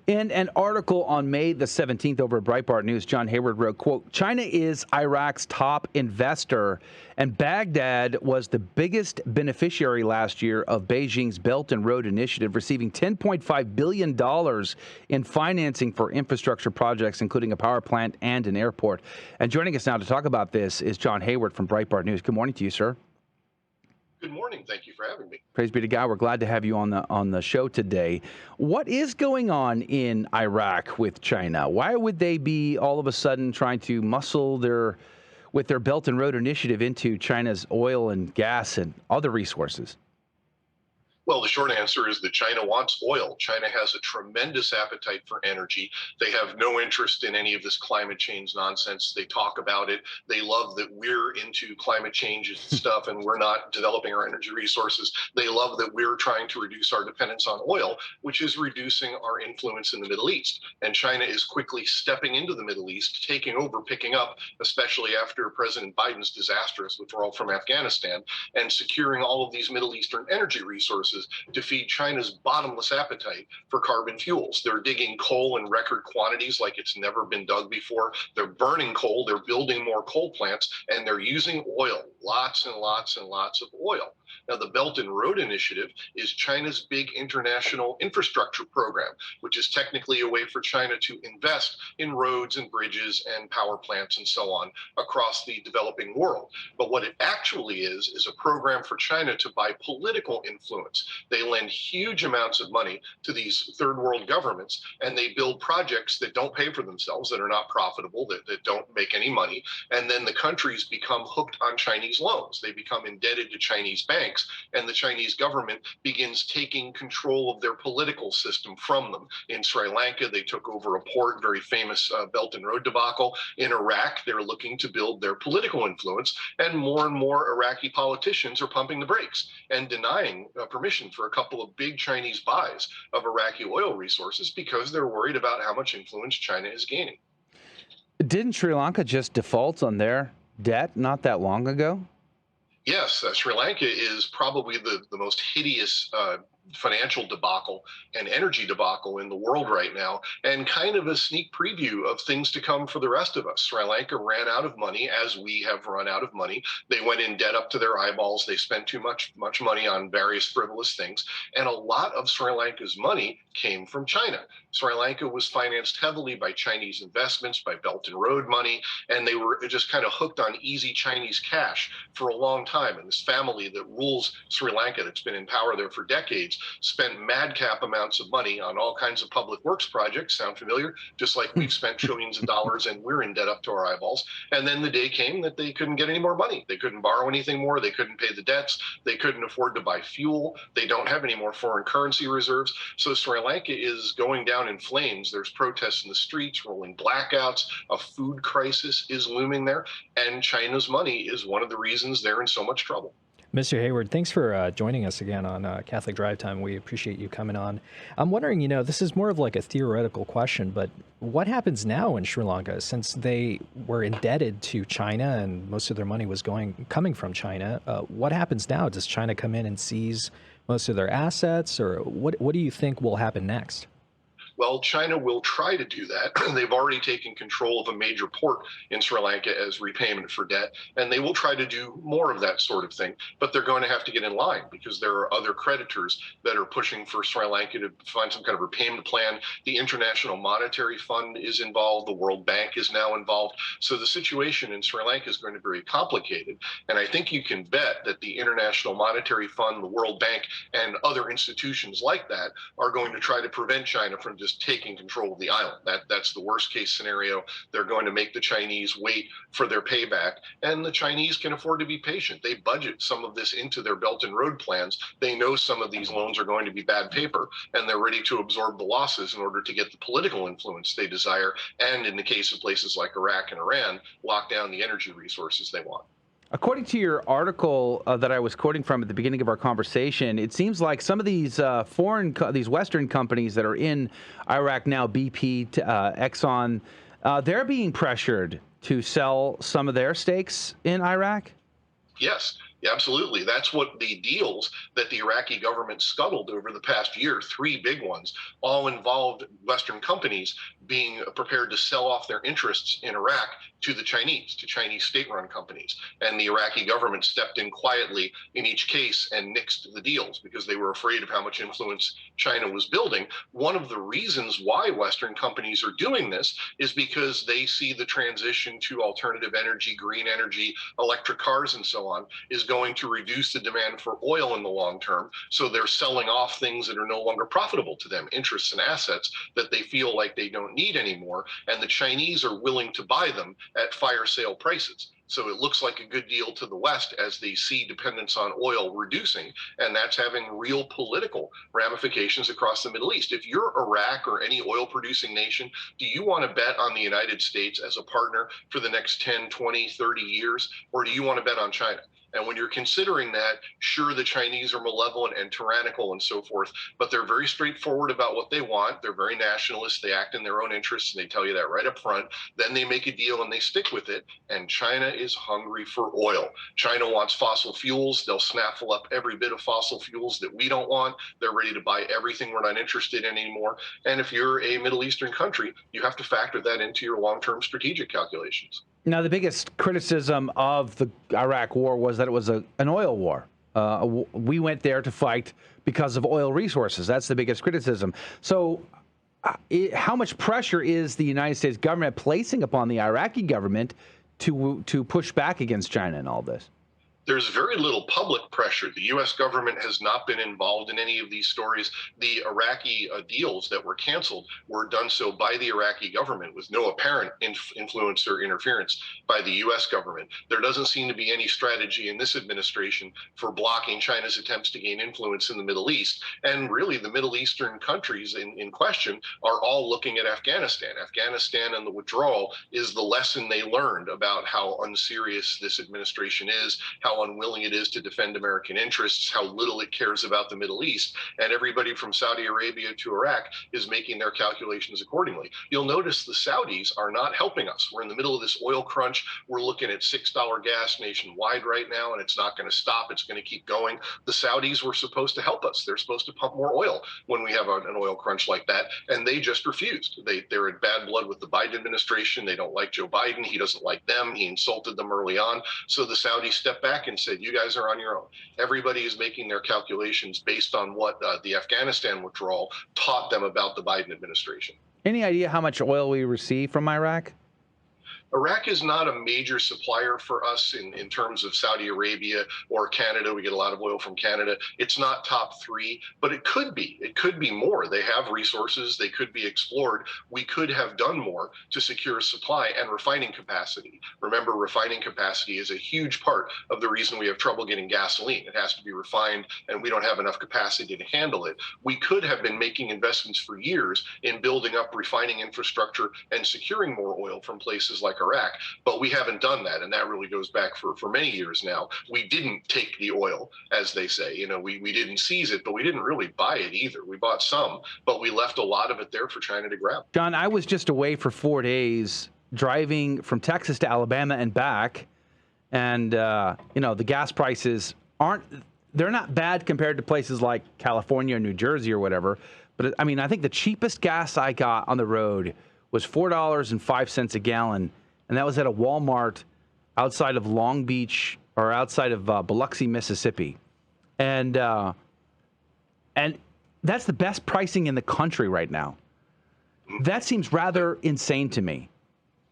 In an article on May the 17th over at Breitbart News, John Hayward wrote, quote, China is Iraq's top investor, and Baghdad was the biggest beneficiary last year of Beijing's Belt and Road Initiative, receiving $10.5 billion in financing for infrastructure projects, including a power plant and an airport. And joining us now to talk about this is John Hayward from Breitbart News. Good morning to you, sir. Good morning. Thank you for having me. Praise be to God. We're glad to have you on the show today. What is going on in Iraq with China? Why would they be all of a sudden trying to muscle their Belt and Road Initiative into China's oil and gas and other resources? Well, the short answer is that China wants oil. China has a tremendous appetite for energy. They have no interest in any of this climate change nonsense. They talk about it. They love that we're into climate change stuff and we're not developing our energy resources. They love that we're trying to reduce our dependence on oil, which is reducing our influence in the Middle East. And China is quickly stepping into the Middle East, taking over, picking up, especially after President Biden's disastrous withdrawal from Afghanistan, and securing all of these Middle Eastern energy resources to feed China's bottomless appetite for carbon fuels. They're digging coal in record quantities like it's never been dug before. They're burning coal, they're building more coal plants, and they're using oil, lots and lots and lots of oil. Now, the Belt and Road Initiative is China's big international infrastructure program, which is technically a way for China to invest in roads and bridges and power plants and so on across the developing world. But what it actually is a program for China to buy political influence. They lend huge amounts of money to these third world governments, and they build projects that don't pay for themselves, that are not profitable, that don't make any money. And then the countries become hooked on Chinese loans. They become indebted to Chinese banks, and the Chinese government begins taking control of their political system from them. In Sri Lanka, they took over a port, very famous Belt and Road debacle. In Iraq, they're looking to build their political influence, and more Iraqi politicians are pumping the brakes and denying permission for a couple of big Chinese buys of Iraqi oil resources because they're worried about how much influence China is gaining. Didn't Sri Lanka just default on their debt not that long ago? Yes, Sri Lanka is probably the most hideous financial debacle and energy debacle in the world right now, and kind of a sneak preview of things to come for the rest of us. Sri Lanka ran out of money, as we have run out of money. They went in debt up to their eyeballs. They spent too much money on various frivolous things, and a lot of Sri Lanka's money came from China. Sri Lanka was financed heavily by Chinese investments, by Belt and Road money, and they were just kind of hooked on easy Chinese cash for a long time. And this family that rules Sri Lanka, that's been in power there for decades, spent madcap amounts of money on all kinds of public works projects. Sound familiar? Just like we've spent trillions of dollars and we're in debt up to our eyeballs. And then the day came that they couldn't get any more money. They couldn't borrow anything more. They couldn't pay the debts. They couldn't afford to buy fuel. They don't have any more foreign currency reserves. So Sri Lanka is going down in flames. There's protests in the streets, rolling blackouts. A food crisis is looming there. And China's money is one of the reasons they're in so much trouble. Mr. Hayward, thanks for joining us again on Catholic Drive Time. We appreciate you coming on. I'm wondering, this is more of like a theoretical question, but what happens now in Sri Lanka since they were indebted to China and most of their money was coming from China? What happens now? Does China come in and seize most of their assets, or what do you think will happen next? Well, China will try to do that. They've already taken control of a major port in Sri Lanka as repayment for debt, and they will try to do more of that sort of thing. But they're going to have to get in line because there are other creditors that are pushing for Sri Lanka to find some kind of repayment plan. The International Monetary Fund is involved. The World Bank is now involved. So the situation in Sri Lanka is going to be very complicated. And I think you can bet that the International Monetary Fund, the World Bank, and other institutions like that are going to try to prevent China from just taking control of the island. That's the worst case scenario. They're going to make the Chinese wait for their payback, and the Chinese can afford to be patient. They budget some of this into their Belt and Road plans. They know some of these loans are going to be bad paper, and they're ready to absorb the losses in order to get the political influence they desire, and in the case of places like Iraq and Iran, lock down the energy resources they want. According to your article that I was quoting from at the beginning of our conversation, it seems like some of these these Western companies that are in Iraq now, BP, Exxon, they're being pressured to sell some of their stakes in Iraq? Yes. Absolutely. That's what the deals that the Iraqi government scuttled over the past year, three big ones, all involved Western companies being prepared to sell off their interests in Iraq to the Chinese, to Chinese state-run companies. And the Iraqi government stepped in quietly in each case and nixed the deals because they were afraid of how much influence China was building. One of the reasons why Western companies are doing this is because they see the transition to alternative energy, green energy, electric cars, and so on, is going to reduce the demand for oil in the long term. So they're selling off things that are no longer profitable to them, interests and assets that they feel like they don't need anymore. And the Chinese are willing to buy them at fire sale prices. So it looks like a good deal to the West as they see dependence on oil reducing, and that's having real political ramifications across the Middle East. If you're Iraq or any oil producing nation, do you want to bet on the United States as a partner for the next 10, 20, 30 years, or do you want to bet on China? And when you're considering that, sure, the Chinese are malevolent and tyrannical and so forth, but they're very straightforward about what they want. They're very nationalist. They act in their own interests, and they tell you that right up front. Then they make a deal and they stick with it. And China is hungry for oil. China wants fossil fuels. They'll snaffle up every bit of fossil fuels that we don't want. They're ready to buy everything we're not interested in anymore. And if you're a Middle Eastern country, you have to factor that into your long-term strategic calculations. Now, the biggest criticism of the Iraq war was that it was an oil war. We went there to fight because of oil resources. That's the biggest criticism. So how much pressure is the United States government placing upon the Iraqi government to push back against China in all this? There's very little public pressure. The U.S. government has not been involved in any of these stories. The Iraqi deals that were canceled were done so by the Iraqi government with no apparent influence or interference by the U.S. government. There doesn't seem to be any strategy in this administration for blocking China's attempts to gain influence in the Middle East. And really, the Middle Eastern countries in question are all looking at Afghanistan. Afghanistan and the withdrawal is the lesson they learned about how unserious this administration is, how unwilling it is to defend American interests, how little it cares about the Middle East. And everybody from Saudi Arabia to Iraq is making their calculations accordingly. You'll notice the Saudis are not helping us. We're in the middle of this oil crunch. We're looking at $6 gas nationwide right now, and it's not going to stop. It's going to keep going. The Saudis were supposed to help us. They're supposed to pump more oil when we have an oil crunch like that, and they just refused. They're in bad blood with the Biden administration. They don't like Joe Biden. He doesn't like them. He insulted them early on. So the Saudis stepped back and said, you guys are on your own. Everybody is making their calculations based on what the Afghanistan withdrawal taught them about the Biden administration. Any idea how much oil we receive from Iraq? Iraq is not a major supplier for us in terms of Saudi Arabia or Canada. We get a lot of oil from Canada. It's not top three, but it could be. It could be more. They have resources. They could be explored. We could have done more to secure supply and refining capacity. Remember, refining capacity is a huge part of the reason we have trouble getting gasoline. It has to be refined, and we don't have enough capacity to handle it. We could have been making investments for years in building up refining infrastructure and securing more oil from places like Iraq, but we haven't done that, and that really goes back for many years now. We didn't take the oil, as they say. You know, we didn't seize it, but we didn't really buy it either. We bought some, but we left a lot of it there for China to grab. John, I was just away for 4 days driving from Texas to Alabama and back, and you know, the gas prices they're not bad compared to places like California or New Jersey or whatever, but I mean, I think the cheapest gas I got on the road was $4.05 a gallon. And that was at a Walmart outside of Long Beach or outside of Biloxi, Mississippi. And that's the best pricing in the country right now. That seems rather insane to me.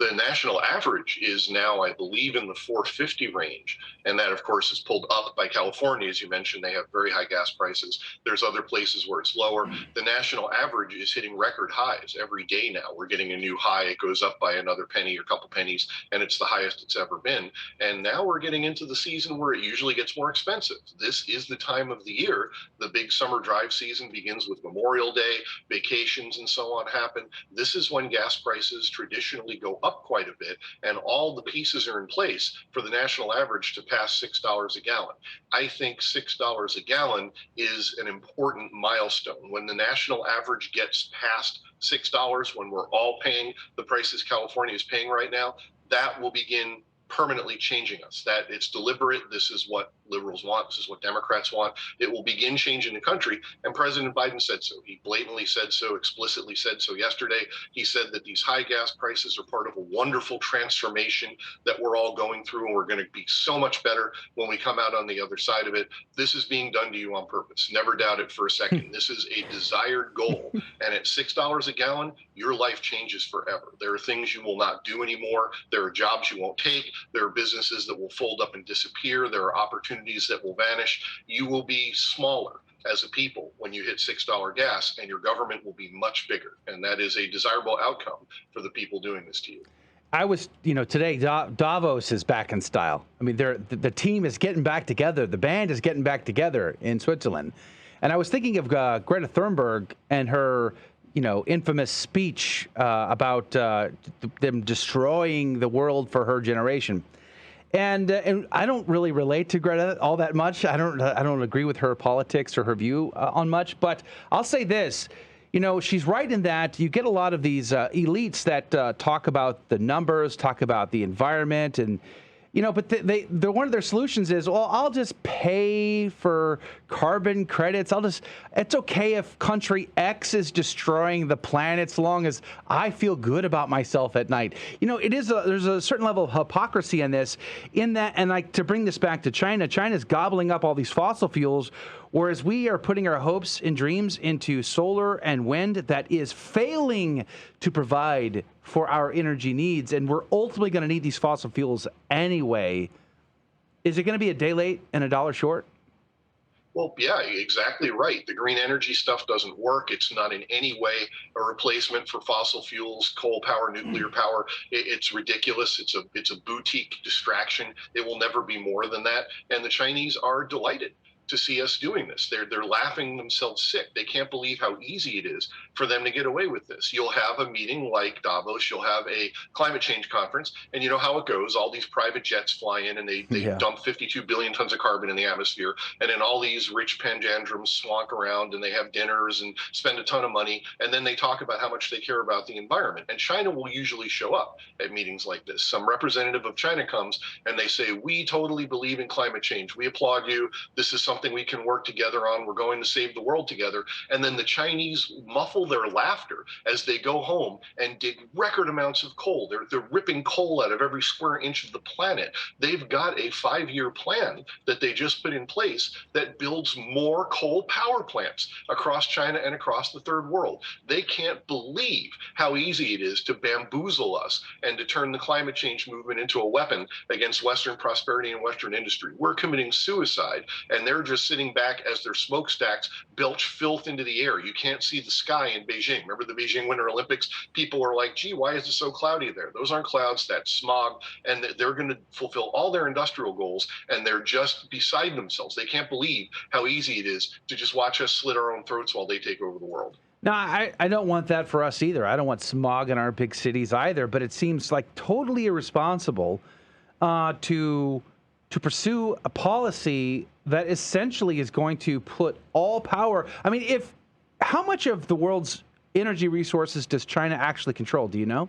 The national average is now, I believe, in the 450 range. And that, of course, is pulled up by California. As you mentioned, they have very high gas prices. There's other places where it's lower. The national average is hitting record highs every day now. We're getting a new high. It goes up by another penny or couple pennies, and it's the highest it's ever been. And now we're getting into the season where it usually gets more expensive. This is the time of the year. The big summer drive season begins with Memorial Day, vacations and so on happen. This is when gas prices traditionally go up quite a bit, and all the pieces are in place for the national average to pass $6 a gallon. I think $6 a gallon is an important milestone. When the national average gets past $6, when we're all paying the prices California is paying right now, that will begin permanently changing us. That it's deliberate. This is what liberals want. This is what Democrats want. It will begin changing the country. And President Biden said so. He blatantly said so, explicitly said so yesterday. He said that these high gas prices are part of a wonderful transformation that we're all going through, and we're going to be so much better when we come out on the other side of it. This is being done to you on purpose. Never doubt it for a second. This is a desired goal. And at $6 a gallon, your life changes forever. There are things you will not do anymore. There are jobs you won't take. There are businesses that will fold up and disappear. There are opportunities that will vanish. You will be smaller as a people when you hit $6 gas, and your government will be much bigger. And that is a desirable outcome for the people doing this to you. I was, today Davos is back in style. I mean, the team is getting back together. The band is getting back together in Switzerland. And I was thinking of Greta Thunberg and her, infamous speech about them destroying the world for her generation. And I don't really relate to Greta all that much. I don't agree with her politics or her view on much. But I'll say this. She's right in that you get a lot of these elites that talk about the numbers, talk about the environment, and but they're one of their solutions is, well, I'll just pay for carbon credits. It's okay if country X is destroying the planet so long as I feel good about myself at night. There's a certain level of hypocrisy in this, and to bring this back to China's gobbling up all these fossil fuels, whereas we are putting our hopes and dreams into solar and wind that is failing to provide for our energy needs, and we're ultimately going to need these fossil fuels anyway. Is it going to be a day late and a dollar short? Well, yeah, exactly right. The green energy stuff doesn't work. It's not in any way a replacement for fossil fuels, coal power, nuclear power. It's ridiculous. It's a boutique distraction. It will never be more than that. And the Chinese are delighted to see us doing this. They're laughing themselves sick. They can't believe how easy it is for them to get away with this. You'll have a meeting like Davos, you'll have a climate change conference, and you know how it goes. All these private jets fly in and they dump 52 billion tons of carbon in the atmosphere, and then all these rich panjandrums swank around and they have dinners and spend a ton of money, and then they talk about how much they care about the environment. And China will usually show up at meetings like this. Some representative of China comes and they say, we totally believe in climate change. We applaud you. This is something we can work together on. We're going to save the world together. And then the Chinese muffle their laughter as they go home and dig record amounts of coal. They're ripping coal out of every square inch of the planet. They've got a 5-year plan that they just put in place that builds more coal power plants across China and across the third world. They can't believe how easy it is to bamboozle us and to turn the climate change movement into a weapon against Western prosperity and Western industry. We're committing suicide, and they're just sitting back as their smokestacks belch filth into the air. You can't see the sky in Beijing. Remember the Beijing Winter Olympics? People were like, gee, why is it so cloudy there? Those aren't clouds, that's smog. And they're going to fulfill all their industrial goals, and they're just beside themselves. They can't believe how easy it is to just watch us slit our own throats while they take over the world. No, I don't want that for us either. I don't want smog in our big cities either, but it seems like totally irresponsible to pursue a policy that essentially is going to put all power. I mean, how much of the world's energy resources does China actually control? Do you know?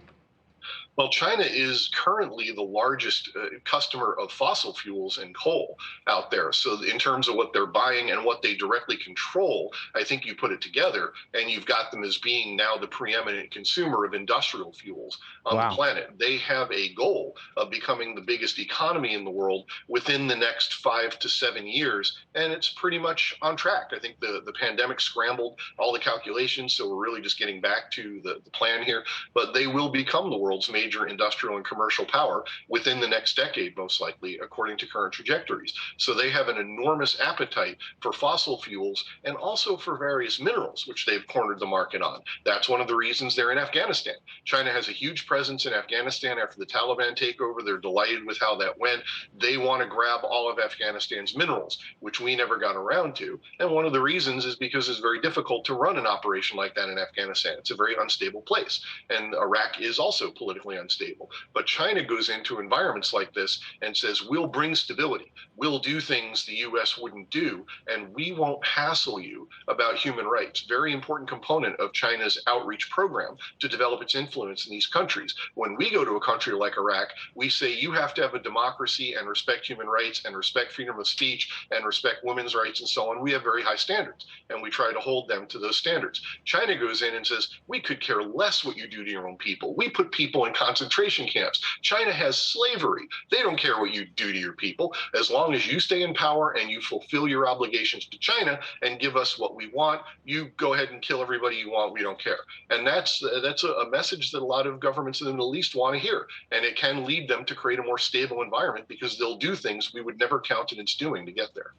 Well, China is currently the largest customer of fossil fuels and coal out there. So in terms of what they're buying and what they directly control, I think you put it together and you've got them as being now the preeminent consumer of industrial fuels on the planet. They have a goal of becoming the biggest economy in the world within the next 5 to 7 years, and it's pretty much on track. I think the pandemic scrambled all the calculations, so we're really just getting back to the plan here. But they will become the world's major industrial and commercial power within the next decade, most likely, according to current trajectories. So they have an enormous appetite for fossil fuels and also for various minerals, which they've cornered the market on. That's one of the reasons they're in Afghanistan. China has a huge presence in Afghanistan after the Taliban takeover. They're delighted with how that went. They want to grab all of Afghanistan's minerals, which we never got around to. And one of the reasons is because it's very difficult to run an operation like that in Afghanistan. It's a very unstable place. And Iraq is also politically unstable. But China goes into environments like this and says, we'll bring stability. We'll do things the US wouldn't do, and we won't hassle you about human rights. Very important component of China's outreach program to develop its influence in these countries. When we go to a country like Iraq, we say you have to have a democracy and respect human rights and respect freedom of speech and respect women's rights and so on. We have very high standards, and we try to hold them to those standards. China goes in and says, we could care less what you do to your own people. We put people in concentration camps. China has slavery. They don't care what you do to your people. As long as you stay in power and you fulfill your obligations to China and give us what we want, you go ahead and kill everybody you want. We don't care. And that's a message that a lot of governments in the Middle East want to hear. And it can lead them to create a more stable environment because they'll do things we would never countenance doing to get there.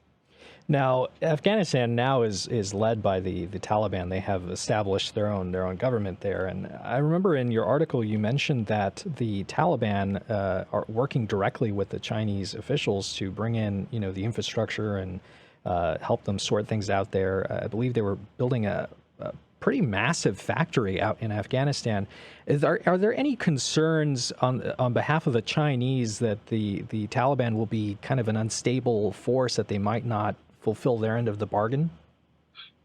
Now, Afghanistan now is led by the Taliban. They have established their own government there. And I remember in your article you mentioned that the Taliban are working directly with the Chinese officials to bring in, the infrastructure and help them sort things out there. I believe they were building a pretty massive factory out in Afghanistan. Are there any concerns on behalf of the Chinese that the Taliban will be kind of an unstable force, that they might not fulfill their end of the bargain?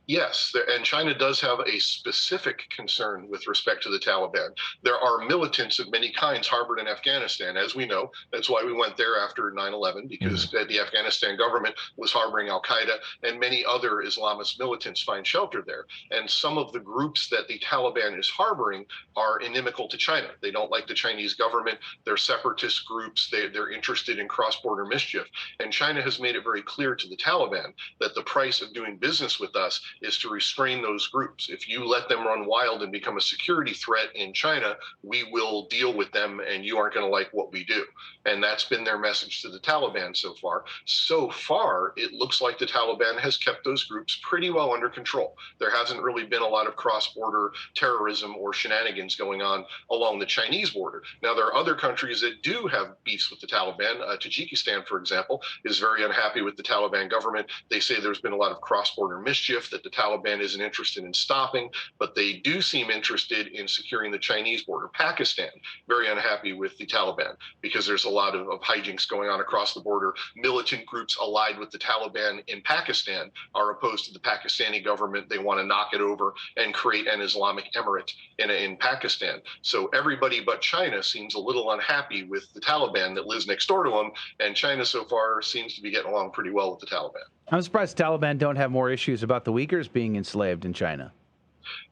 Yes, and China does have a specific concern with respect to the Taliban. There are militants of many kinds harbored in Afghanistan, as we know. That's why we went there after 9/11, because the Afghanistan government was harboring al-Qaeda, and many other Islamist militants find shelter there. And some of the groups that the Taliban is harboring are inimical to China. They don't like the Chinese government. They're separatist groups. They're interested in cross-border mischief. And China has made it very clear to the Taliban that the price of doing business with us is to restrain those groups. If you let them run wild and become a security threat in China, we will deal with them and you aren't going to like what we do. And that's been their message to the Taliban so far. So far, it looks like the Taliban has kept those groups pretty well under control. There hasn't really been a lot of cross-border terrorism or shenanigans going on along the Chinese border. Now, there are other countries that do have beefs with the Taliban. Tajikistan, for example, is very unhappy with the Taliban government. They say there's been a lot of cross-border mischief that the Taliban isn't interested in stopping, but they do seem interested in securing the Chinese border. Pakistan, very unhappy with the Taliban because there's a lot of hijinks going on across the border. Militant groups allied with the Taliban in Pakistan are opposed to the Pakistani government. They want to knock it over and create an Islamic emirate in Pakistan. So everybody but China seems a little unhappy with the Taliban that lives next door to them, and China so far seems to be getting along pretty well with the Taliban. I'm surprised the Taliban don't have more issues about the Uyghurs being enslaved in China.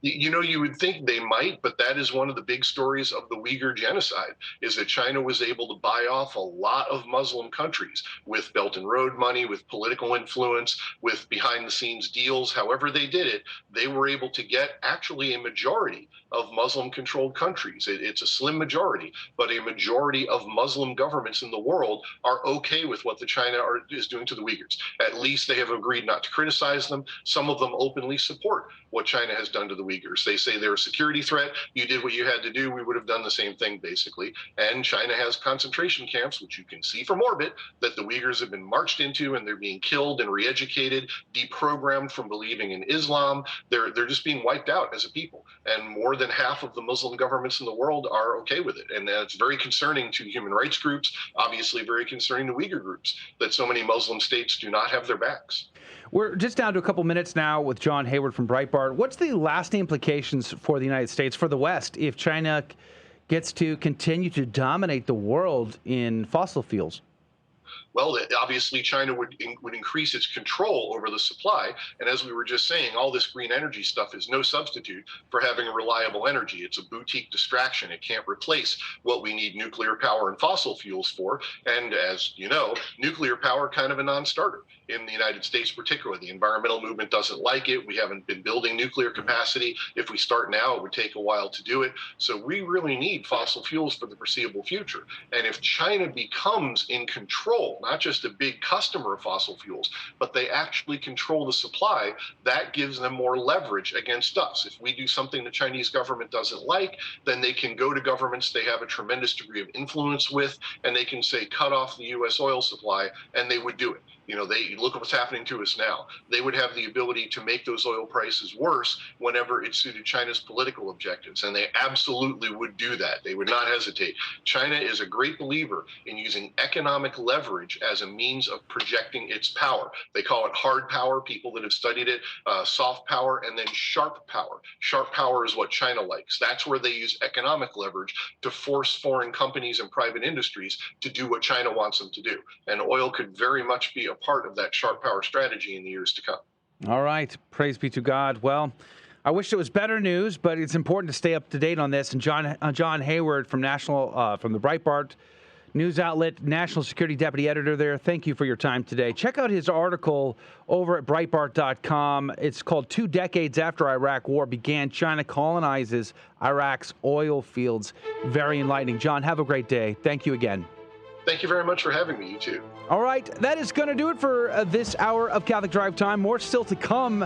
You would think they might, but that is one of the big stories of the Uyghur Genocide, is that China was able to buy off a lot of Muslim countries with Belt and Road money, with political influence, with behind-the-scenes deals. However they did it, they were able to get actually a majority of Muslim-controlled countries. It's a slim majority, but a majority of Muslim governments in the world are okay with what the China is doing to the Uyghurs. At least they have agreed not to criticize them. Some of them openly support what China has done to the Uyghurs. They say they're a security threat. You did what you had to do. We would have done the same thing, basically. And China has concentration camps, which you can see from orbit, that the Uyghurs have been marched into, and they're being killed and re-educated, deprogrammed from believing in Islam. They're just being wiped out as a people. And more than half of the Muslim governments in the world are okay with it. And that's very concerning to human rights groups, obviously very concerning to Uyghur groups, that so many Muslim states do not have their backs. We're just down to a couple minutes now with John Hayward from Breitbart. What's the lasting implications for the United States, for the West, if China gets to continue to dominate the world in fossil fuels? Well, obviously China would increase its control over the supply. And as we were just saying, all this green energy stuff is no substitute for having a reliable energy. It's a boutique distraction. It can't replace what we need nuclear power and fossil fuels for. And as you know, nuclear power kind of a non-starter in the United States particularly. The environmental movement doesn't like it. We haven't been building nuclear capacity. If we start now, it would take a while to do it. So we really need fossil fuels for the foreseeable future. And if China becomes in control not just a big customer of fossil fuels, but they actually control the supply. That gives them more leverage against us. If we do something the Chinese government doesn't like, then they can go to governments they have a tremendous degree of influence with, and they can say, cut off the U.S. oil supply, and they would do it. They look at what's happening to us now. They would have the ability to make those oil prices worse whenever it suited China's political objectives, and they absolutely would do that. They would not hesitate. China is a great believer in using economic leverage as a means of projecting its power. They call it hard power, people that have studied it, soft power, and then sharp power. Sharp power is what China likes. That's where they use economic leverage to force foreign companies and private industries to do what China wants them to do. And oil could very much be a part of that sharp power strategy in the years to come. All right. Praise be to God. Well, I wish it was better news, but it's important to stay up to date on this. And John Hayward from the Breitbart news outlet, National Security Deputy Editor there, thank you for your time today. Check out his article over at Breitbart.com. It's called 2 Decades After Iraq War Began, China Colonizes Iraq's Oil Fields. Very enlightening. John, have a great day. Thank you again. Thank you very much for having me. You too. All right. That is going to do it for this hour of Catholic Drive Time. More still to come.